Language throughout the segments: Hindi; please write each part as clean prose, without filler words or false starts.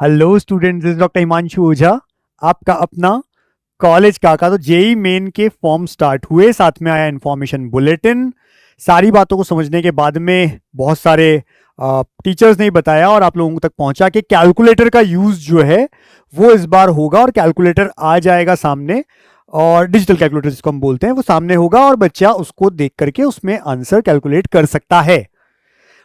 Hello students, this doctor Himanshu Ojha, आपका अपना कॉलेज का तो जेई मेन के फॉर्म स्टार्ट हुए, साथ में आया इन्फॉर्मेशन बुलेटिन। सारी बातों को समझने के बाद में बहुत सारे टीचर्स ने बताया और आप लोगों तक पहुंचा कि कैलकुलेटर का यूज जो है वो इस बार होगा और कैलकुलेटर आ जाएगा सामने, और डिजिटल कैलकुलेटर जिसको हम बोलते हैं वो सामने होगा और बच्चा उसको देख करके उसमें आंसर कैलकुलेट कर सकता है।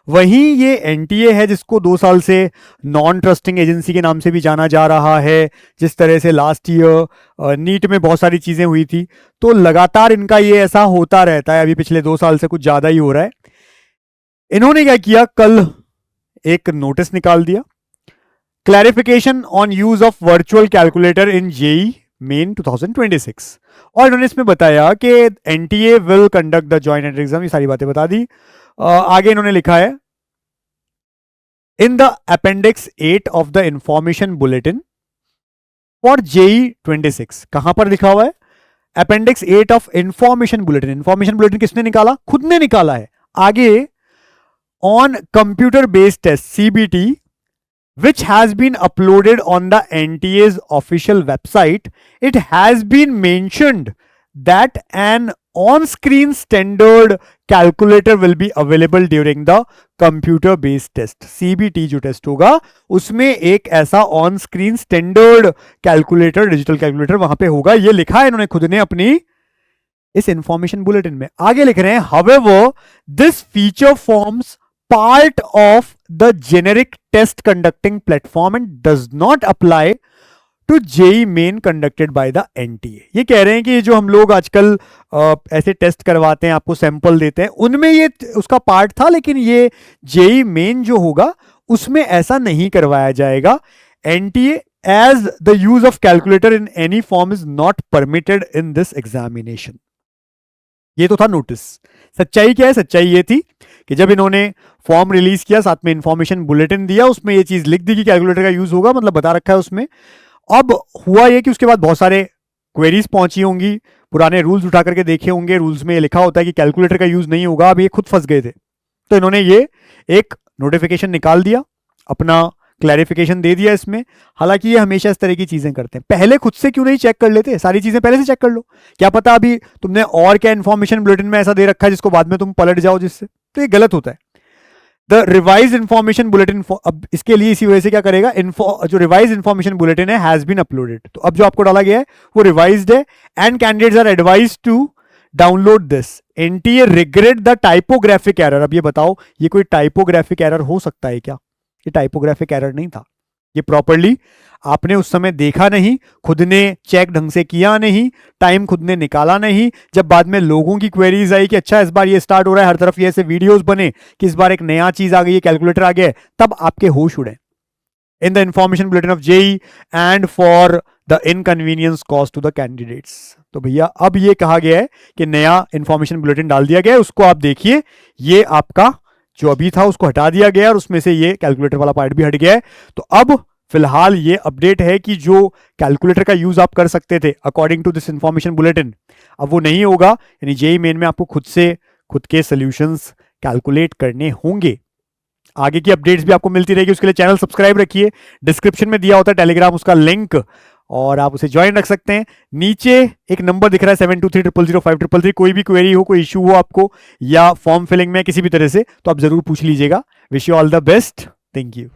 वहीं ये एनटीए है जिसको 2 साल से नॉन ट्रस्टिंग एजेंसी के नाम से भी जाना जा रहा है। जिस तरह से लास्ट ईयर नीट में बहुत सारी चीजें हुई थी, तो लगातार इनका ये ऐसा होता रहता है। अभी पिछले 2 साल से कुछ ज्यादा ही हो रहा है। इन्होंने क्या किया, कल एक नोटिस निकाल दिया, clarification on use of virtual calculator in JEE main 2026। और इन्होंने इसमें बताया कि NTA will conduct the joint entrance exam, ये सारी बातें बता दी। आगे इन्होंने लिखा है, in the appendix 8 of the information bulletin for JEE 26। कहां पर लिखा हुआ है? Appendix 8 of information bulletin. Information bulletin किसने निकाला? खुद ने निकाला है। आगे, on computer based test CBT which has been uploaded on the NTA's official website, it has been mentioned that an on-screen standard calculator will be available during the computer based test. CBT जो टेस्ट होगा उसमें एक ऐसा on screen standard calculator, digital calculator वहां पे होगा। ये लिखा है इन्होंने खुद ने अपनी इस इंफॉर्मेशन बुलेटिन में। आगे लिख रहे हैं, however this feature forms part of the generic test conducting platform and does not apply to JEE main conducted by the NTA। ये कह रहे हैं कि जो हम लोग आजकल ऐसे टेस्ट करवाते हैं, आपको सैंपल देते हैं, उनमें ये उसका पार्ट था, लेकिन ये JEE मेन जो होगा उसमें ऐसा नहीं करवाया जाएगा। NTA as the use of calculator in any form is not permitted in this examination। ये तो था नोटिस। सच्चाई क्या है? सच्चाई ये थी कि जब इन्होंने फॉर्म रिलीज किया, साथ में इंफॉर्मेशन बुलेटिन दिया, उसमें ये चीज लिख दी कि कैलकुलेटर का यूज होगा, मतलब बता रखा है उसमें। अब हुआ ये कि उसके बाद बहुत सारे क्वेरीज पहुंची होंगी, पुराने रूल्स उठा करके देखे होंगे, रूल्स में ये लिखा होता है कि कैलकुलेटर का यूज नहीं होगा। अब ये खुद फंस गए थे, तो इन्होंने ये एक नोटिफिकेशन निकाल दिया, अपना क्लैरिफिकेशन दे दिया इसमें। हालांकि ये हमेशा इस तरह की चीजें करते हैं। पहले खुद से क्यों नहीं चेक कर लेते? सारी चीजें पहले से चेक कर लो। क्या पता अभी तुमने और क्या इन्फॉर्मेशन बुलेटिन में ऐसा दे रखा है जिसको बाद में तुम पलट जाओ, जिससे तो ये गलत होता है। द रिवाइज इंफॉर्मेशन बुलेटिन, अब इसके लिए इसी वजह से क्या करेगा, जो रिवाइज इंफॉर्मेशन बुलेटिन है हैज बीन अपलोडेड, तो अब जो आपको डाला गया है वो रिवाइज्ड है। And candidates are advised to download this. NTA regret the typographic error. अब ये बताओ, ये कोई टाइपोग्राफिक एरर हो सकता है क्या? ये टाइपोग्राफिक एरर नहीं था, ये प्रॉपर्ली आपने उस समय देखा नहीं, खुद ने चेक ढंग से किया नहीं, टाइम खुद ने निकाला नहीं। जब बाद में लोगों की क्वेरीज आई कि अच्छा इस बार ये स्टार्ट हो रहा है, हर तरफ ये ऐसे वीडियोस बने कि इस बार एक नया चीज आ गई है, कैलकुलेटर आ गया है, तब आपके होश उड़े। In the information bulletin of JEE and for the inconvenience cause to the candidates. तो भैया अब ये कहा गया है कि नया इंफॉर्मेशन बुलेटिन डाल दिया गया है, उसको आप देखिए। ये आपका जो अभी था उसको हटा दिया गया और उसमें से ये कैलकुलेटर वाला पार्ट भी हट गया है। तो अब फिलहाल ये अपडेट है कि जो कैलकुलेटर का यूज आप कर सकते थे according to this information bulletin, अब वो नहीं होगा। यानी जेई मेन में आपको खुद से खुद के सॉल्यूशंस कैलकुलेट करने होंगे। आगे की अपडेट्स भी आपको मिलती रहेगी, उसके लिए चैनल सब्सक्राइब रखिए। डिस्क्रिप्शन में दिया होता है टेलीग्राम, उसका लिंक, और आप उसे ज्वाइन रख सकते हैं। नीचे एक नंबर दिख रहा है 72300533। कोई भी क्वेरी हो, कोई इशू हो आपको, या फॉर्म फिलिंग में किसी भी तरह से, तो आप जरूर पूछ लीजिएगा। Wish you all the best. Thank you.